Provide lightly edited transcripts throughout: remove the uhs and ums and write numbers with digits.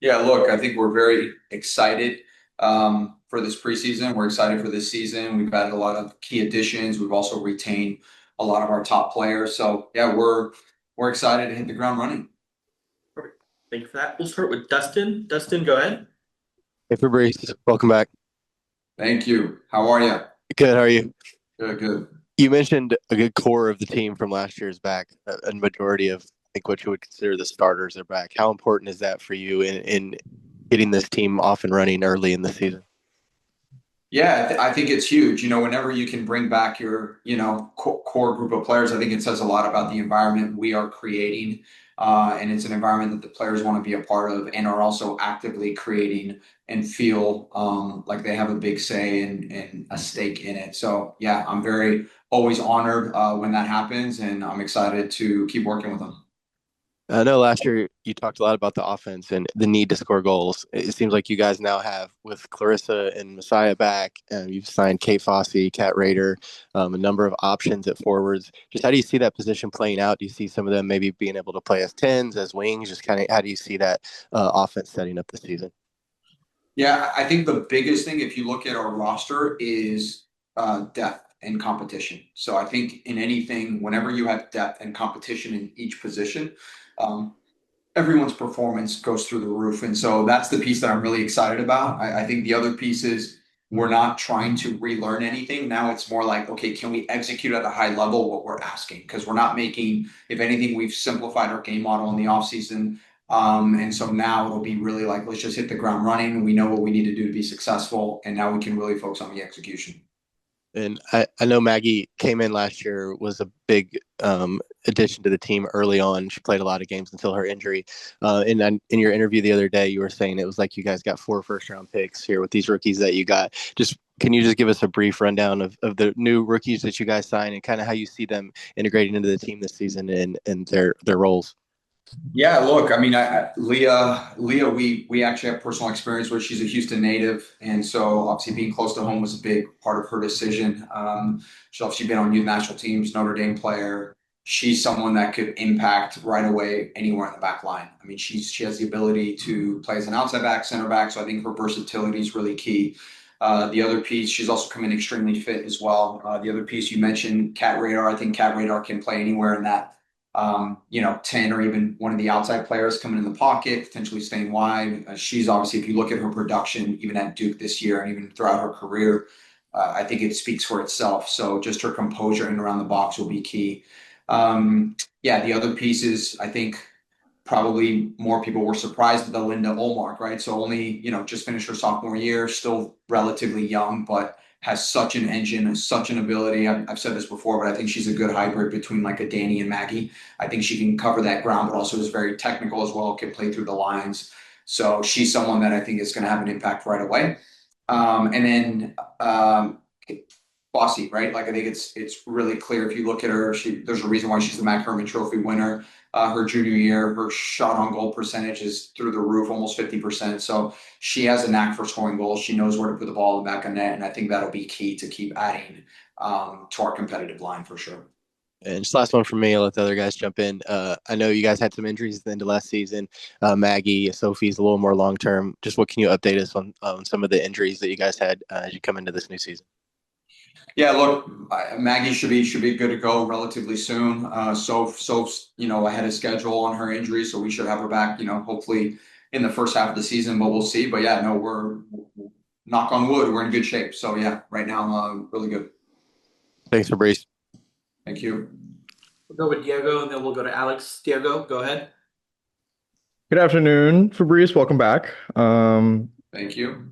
Yeah, look, I think we're very excited for this preseason. We're excited for this season. We've added a lot of key additions. We've also retained a lot of our top players. So yeah, we're excited to hit the ground running. Perfect. Thank you for that. We'll start with Dustin. Dustin, go ahead. Hey Fabrice, welcome back. Thank you. How are you? Good, how are you? Good, good. You mentioned a good core of the team from last year's back. A majority of, I think, what you would consider the starters are back. How important is that for you in getting this team off and running early in the season? Yeah, I think it's huge. Whenever you can bring back your, core group of players, I think it says a lot about the environment we are creating. And it's an environment that the players want to be a part of and are also actively creating and feel like they have a big say and a stake in it. So, yeah, I'm very always honored when that happens, and I'm excited to keep working with them. I know last year you talked a lot about the offense and the need to score goals. It seems like you guys now have, with Clarissa and Messiah back, you've signed Kate Fossey, Kat Rader, a number of options at forwards. Just how do you see that position playing out? Do you see some of them maybe being able to play as tens, as wings? Just kind of how do you see that offense setting up the season? Yeah, I think the biggest thing, if you look at our roster, is depth and competition. So I think in anything, whenever you have depth and competition in each position, um, everyone's performance goes through the roof. And so that's the piece that I'm really excited about. I think the other piece is we're not trying to relearn anything. Now it's more like, okay, can we execute at a high level what we're asking? Because we're not making, if anything, we've simplified our game model in the offseason. And so now it'll be really like, let's just hit the ground running. We know what we need to do to be successful. And now we can really focus on the execution. And I know Maggie came in last year, was a big addition to the team early on. She played a lot of games until her injury. In your interview the other day, you were saying it was like you guys got 4 first-round picks here with these rookies that you got. Just can you just give us a brief rundown of the new rookies that you guys signed and kind of how you see them integrating into the team this season and their roles? Yeah, look, I mean, Leah, we actually have personal experience with. She's a Houston native, and so obviously being close to home was a big part of her decision. She's obviously been on youth national teams, Notre Dame player. She's someone that could impact right away anywhere in the back line. I mean, she has the ability to play as an outside back, center back, so I think her versatility is really key. The other piece, she's also come in extremely fit as well. The other piece you mentioned, Cat Radar. I think Cat Radar can play anywhere in that 10 or even one of the outside players coming in the pocket, potentially staying wide. She's obviously, if you look at her production, even at Duke this year and even throughout her career, I think it speaks for itself. So just her composure in and around the box will be key. Yeah, the other pieces, I think probably more people were surprised at the Linda Olmark, right? So only, just finished her sophomore year, still relatively young, but has such an engine and such an ability. I've said this before, but I think she's a good hybrid between like a Danny and Maggie. I think she can cover that ground, but also is very technical as well, can play through the lines. So she's someone that I think is going to have an impact right away. And then Bossy, right? Like I think it's really clear if you look at her. There's a reason why she's the Mac Herman Trophy winner. Her junior year, her shot on goal percentage is through the roof, almost 50%. So she has a knack for scoring goals. She knows where to put the ball in the back of net, and I think that'll be key to keep adding to our competitive line for sure. And just last one from me. I'll let the other guys jump in. I know you guys had some injuries at the end of last season. Maggie, Sophie's a little more long term. Just what can you update us on some of the injuries that you guys had as you come into this new season? Yeah, look, Maggie should be good to go relatively soon. Soph's ahead of schedule on her injury, so we should have her back. Hopefully in the first half of the season, but we'll see. But yeah, no, we're knock on wood, we're in good shape. So yeah, right now, really good. Thanks, Fabrice. Thank you. We'll go with Diego, and then we'll go to Alex. Diego, go ahead. Good afternoon, Fabrice. Welcome back. Thank you.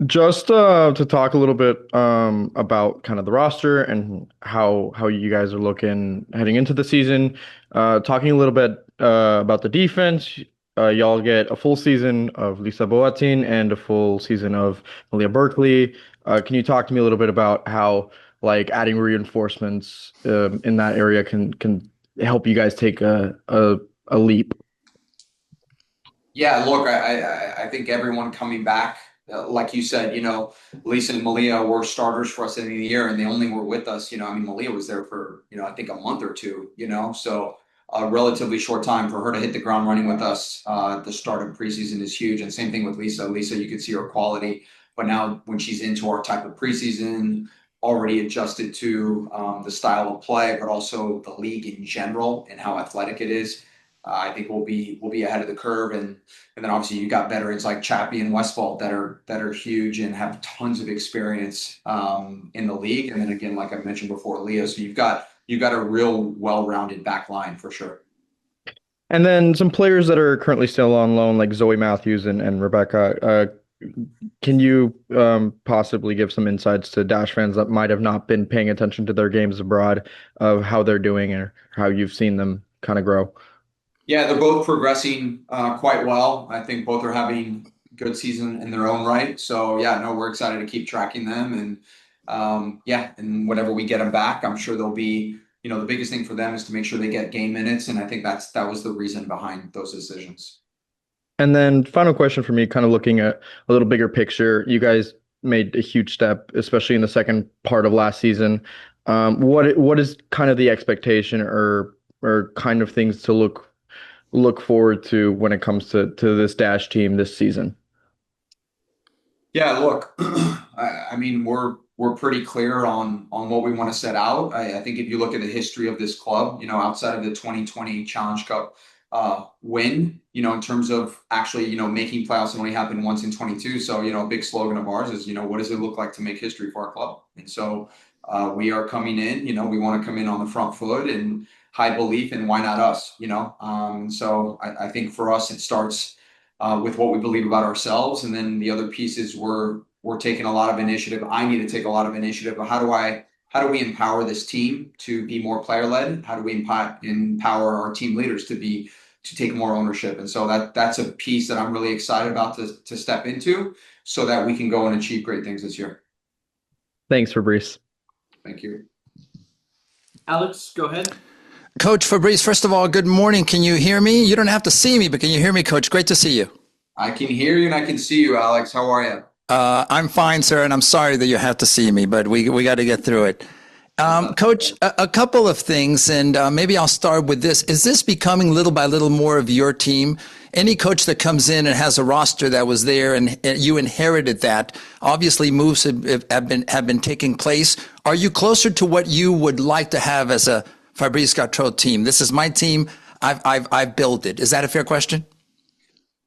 Just to talk a little bit about kind of the roster and how you guys are looking heading into the season. Talking a little bit about the defense. Y'all get a full season of Lisa Boatin and a full season of Malia Berkeley. Can you talk to me a little bit about how like adding reinforcements in that area can help you guys take a leap? Yeah, look, I think everyone coming back, like you said, Lisa and Malia were starters for us at the end of the year, and they only were with us. I mean, Malia was there for, I think a month or two. So a relatively short time. For her to hit the ground running with us at the start of preseason is huge. And same thing with Lisa. Lisa, you could see her quality, but now when she's into our type of preseason, already adjusted to the style of play, but also the league in general and how athletic it is. I think we'll be ahead of the curve, and then obviously you got veterans like Chappie and Westfall that are huge and have tons of experience in the league. And then again, like I mentioned before, Leo. So you've got a real well-rounded back line for sure. And then some players that are currently still on loan, like Zoe Matthews and Rebecca. Can you possibly give some insights to Dash fans that might have not been paying attention to their games abroad of how they're doing or how you've seen them kind of grow? Yeah, they're both progressing quite well. I think both are having good season in their own right. So yeah, no, we're excited to keep tracking them, and yeah, and whenever we get them back, I'm sure they'll be. The biggest thing for them is to make sure they get game minutes, and I think that was the reason behind those decisions. And then final question for me, kind of looking at a little bigger picture. You guys made a huge step, especially in the second part of last season. What is kind of the expectation or kind of things to look forward to when it comes to this Dash team this season? Yeah, look, I mean, we're pretty clear on what we want to set out. I think if you look at the history of this club, outside of the 2020 Challenge Cup win, in terms of actually, making playoffs, it only happened once in 22. So, a big slogan of ours is, what does it look like to make history for our club? And so we are coming in, we want to come in on the front foot and high belief, and why not us. So I think for us, it starts with what we believe about ourselves. And then the other piece is we're taking a lot of initiative. I need to take a lot of initiative. How do we empower this team to be more player led? How do we empower our team leaders to take more ownership? And so that's a piece that I'm really excited about to step into, so that we can go and achieve great things this year. Thanks, Fabrice. Thank you. Alex, go ahead. Coach Fabrice, first of all, good morning. Can you hear me? You don't have to see me, but can you hear me, Coach? Great to see you. I can hear you and I can see you, Alex. How are you? I'm fine, sir, and I'm sorry that you have to see me, but we got to get through it. Coach, a couple of things, and maybe I'll start with this. Is this becoming little by little more of your team? Any coach that comes in and has a roster that was there and you inherited that, obviously moves have been taking place. Are you closer to what you would like to have as a Fabrice Gautrat team? This is my team. I've built it. Is that a fair question?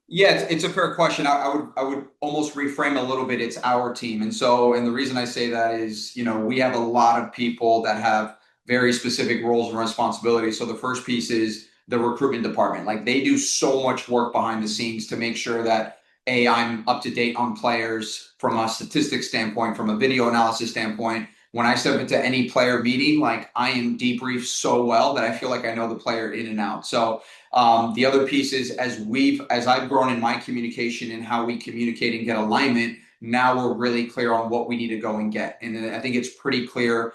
Yeah, it's a fair question. I would almost reframe a little bit. It's our team. And the reason I say that is, we have a lot of people that have very specific roles and responsibilities. So the first piece is the recruitment department. Like, they do so much work behind the scenes to make sure that I'm up to date on players from a statistics standpoint, from a video analysis standpoint. When I step into any player meeting, like, I am debriefed so well that I feel like I know the player in and out. So the other piece is, as I've grown in my communication and how we communicate and get alignment, now we're really clear on what we need to go and get. And I think it's pretty clear,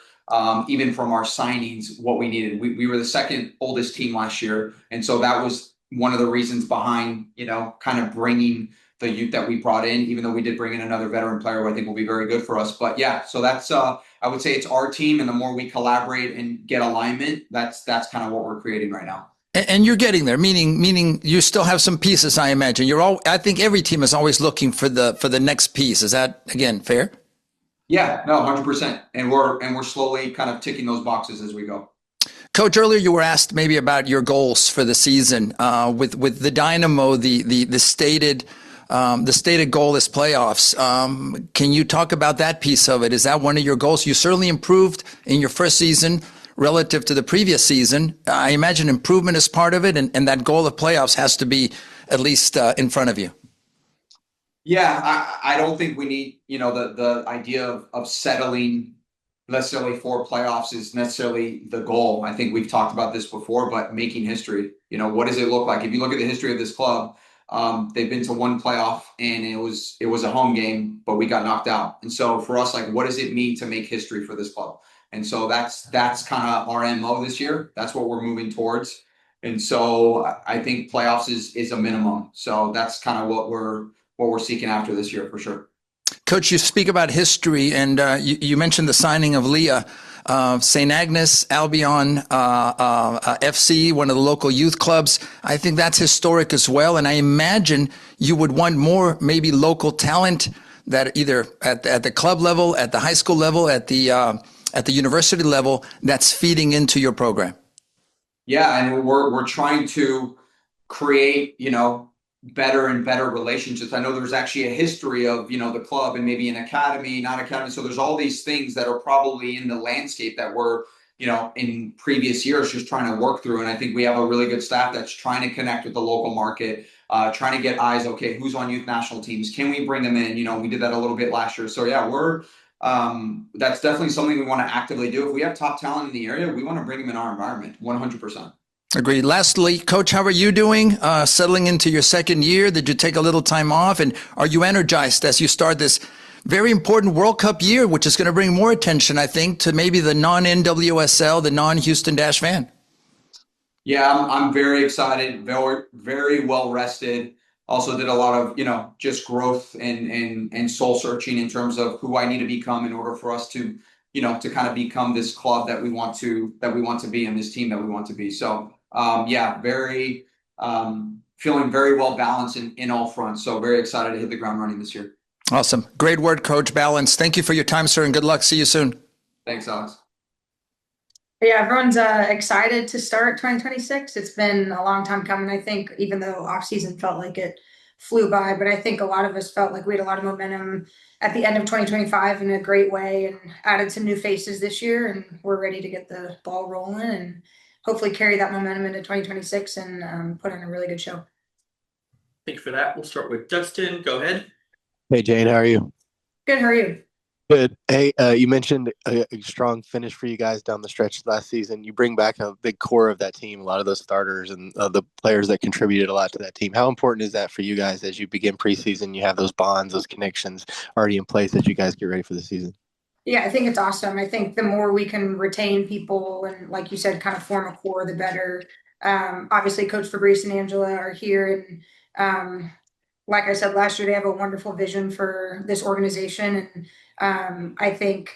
even from our signings, what we needed. We were the second oldest team last year. And so that was one of the reasons behind, kind of bringing the youth that we brought in, even though we did bring in another veteran player who I think will be very good for us. But yeah, so that's, I would say it's our team. And the more we collaborate and get alignment, that's kind of what we're creating right now. And you're getting there, meaning you still have some pieces, I imagine. I think every team is always looking for the next piece. Is that, again, fair? Yeah, no, 100%. And we're slowly kind of ticking those boxes as we go. Coach, earlier you were asked maybe about your goals for the season. With the Dynamo, the stated goal is playoffs. Can you talk about that piece of it? Is that one of your goals? You certainly improved in your first season relative to the previous season. I imagine improvement is part of it, and that goal of playoffs has to be at least in front of you. Yeah, I don't think we need, the idea of settling necessarily for playoffs is necessarily the goal. I think we've talked about this before, but making history, what does it look like? If you look at the history of this club, they've been to one playoff and it was a home game, but we got knocked out. And so for us, like, what does it mean to make history for this club? And so that's kind of our MO this year. That's what we're moving towards. And so I think playoffs is a minimum. So that's kind of what we're seeking after this year for sure. Coach, you speak about history, and you mentioned the signing of Leah. St. Agnes, Albion, FC, one of the local youth clubs. I think that's historic as well. And I imagine you would want more maybe local talent that either at the club level, at the high school level, at the university level, that's feeding into your program. Yeah, and we're trying to create, better and better relationships. I know there's actually a history of, the club and maybe an academy, not academy. So there's all these things that are probably in the landscape that we're, in previous years just trying to work through. And I think we have a really good staff that's trying to connect with the local market, trying to get eyes. Okay, who's on youth national teams? Can we bring them in? We did that a little bit last year. So yeah, that's definitely something we want to actively do. If we have top talent in the area, we want to bring them in our environment, 100%. Agreed. Lastly, Coach, how are you doing? Settling into your second year? Did you take a little time off? And are you energized as you start this very important World Cup year, which is going to bring more attention, I think, to maybe the non-NWSL, the non-Houston Dash fan? Yeah, I'm very excited, very, very well rested. Also did a lot of, just growth and soul searching in terms of who I need to become in order for us to, to kind of become this club that we want to be, and this team that we want to be. So yeah, very feeling very well balanced in all fronts. So very excited to hit the ground running this year. Awesome. Great word, Coach. Balance. Thank you for your time, sir, and good luck. See you soon. Thanks, Alex. Yeah, everyone's excited to start 2026. It's been a long time coming, I think, even though offseason felt like it flew by. But I think a lot of us felt like we had a lot of momentum at the end of 2025 in a great way, and added some new faces this year. And we're ready to get the ball rolling and hopefully carry that momentum into 2026 and put on a really good show. Thank you for that. We'll start with Justin. Go ahead. Hey, Jane, how are you? Good, how are you? Good. Hey, you mentioned a strong finish for you guys down the stretch last season. You bring back a big core of that team, a lot of those starters and the players that contributed a lot to that team. How important is that for you guys as you begin preseason? You have those bonds, those connections already in place as you guys get ready for the season. Yeah, I think it's awesome. I think the more we can retain people and, like you said, kind of form a core, the better. Obviously, Coach Fabrice and Angela are here. And like I said last year, they have a wonderful vision for this organization. And I think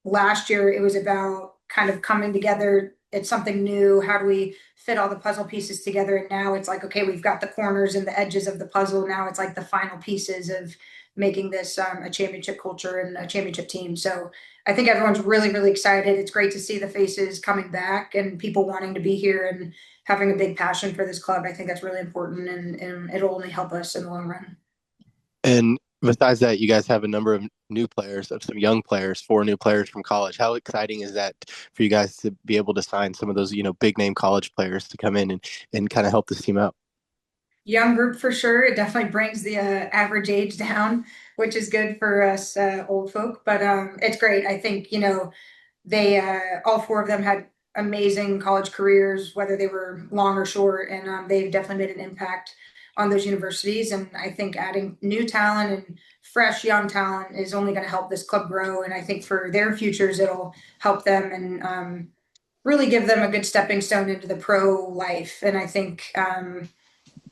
last year it was about kind of coming together. It's something new. How do we fit all the puzzle pieces together? And now it's like, okay, we've got the corners and the edges of the puzzle. Now it's like the final pieces of making this a championship culture and a championship team. So I think everyone's really, really excited. It's great to see the faces coming back and people wanting to be here and having a big passion for this club. I think that's really important, and it'll only help us in the long run. And besides that, you guys have a number of new players, of some young players, 4 new players from college. How exciting is that for you guys to be able to sign some of those, big name college players to come in and kind of help this team out? Young group for sure. It definitely brings the average age down, which is good for us old folk. But it's great. I think they all 4 of them had amazing college careers, whether they were long or short, and they've definitely made an impact on those universities. And I think adding new talent and fresh young talent is only going to help this club grow. And I think for their futures, it'll help them and really give them a good stepping stone into the pro life. And I think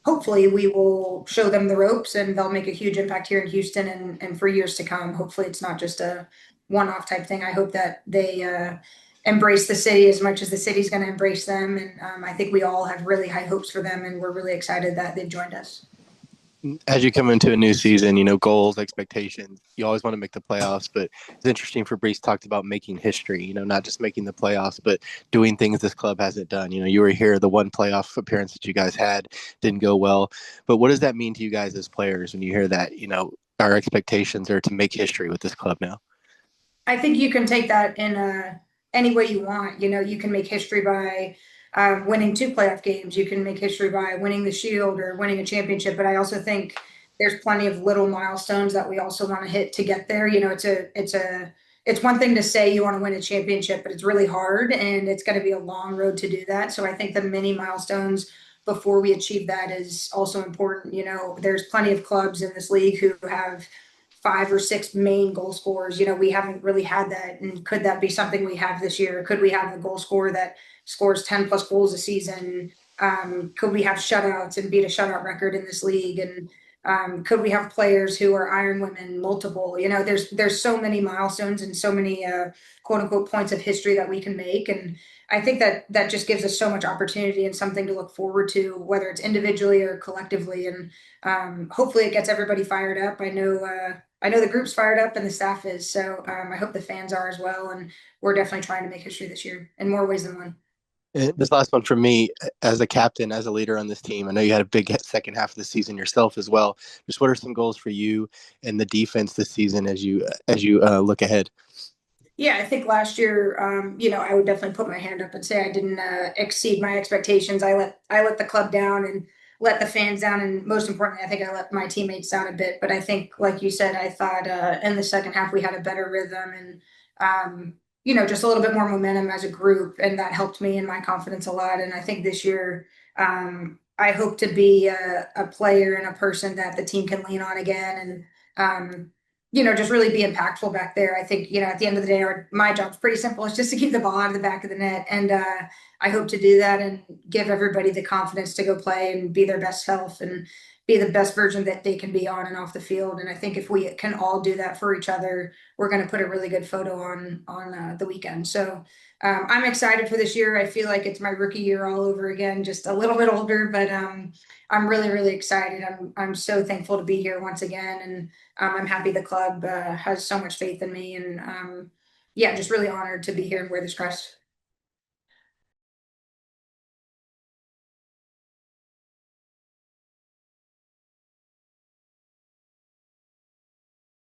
hopefully we will show them the ropes and they'll make a huge impact here in Houston and for years to come. Hopefully it's not just a one-off type thing. I hope that they embrace the city as much as the city's going to embrace them. And I think we all have really high hopes for them, and we're really excited that they've joined us. As you come into a new season, goals, expectations, you always want to make the playoffs, but it's interesting. Fabrice talked about making history, not just making the playoffs, but doing things this club hasn't done. You were here, the one playoff appearance that you guys had didn't go well, but what does that mean to you guys as players when you hear that, our expectations are to make history with this club now? I think you can take that in any way you want. You can make history by winning 2 playoff games. You can make history by winning the Shield or winning a championship. But I also think there's plenty of little milestones that we also want to hit to get there. It's one thing to say you want to win a championship, but it's really hard and it's going to be a long road to do that. So I think the mini milestones before we achieve that is also important. There's plenty of clubs in this league who have 5 or 6 main goal scorers. We haven't really had that. And could that be something we have this year? Could we have a goal scorer that scores 10 plus goals a season? Could we have shutouts and beat a shutout record in this league? And Could we have players who are Iron Women, multiple? You know, there's so many milestones and so many quote unquote points of history that we can make, and I think that just gives us so much opportunity and something to look forward to, whether it's individually or collectively, and hopefully it gets everybody fired up. I know the group's fired up and the staff is, so I hope the fans are as well, and we're definitely trying to make history this year in more ways than one. This last one from me, as a captain, as a leader on this team, I know you had a big second half of the season yourself as well. Just what are some goals for you and the defense this season as you look ahead? Yeah, I think last year, I would definitely put my hand up and say I didn't exceed my expectations. I let the club down and let the fans down, and most importantly, I think I let my teammates down a bit. But I think, like you said, I thought in the second half we had a better rhythm and just a little bit more momentum as a group, and that helped me and my confidence a lot. And I think this year, I hope to be a player and a person that the team can lean on again, and just really be impactful back there. I think, at the end of the day, my job's pretty simple. It's just to keep the ball out of the back of the net. And I hope to do that and give everybody the confidence to go play and be their best self and be the best version that they can be on and off the field. And I think if we can all do that for each other, we're going to put a really good photo on the weekend. So I'm excited for this year. I feel like it's my rookie year all over again, just a little bit older, but I'm really, really excited. I'm so thankful to be here once again. And I'm happy the club has so much faith in me, and just really honored to be here and wear this crest.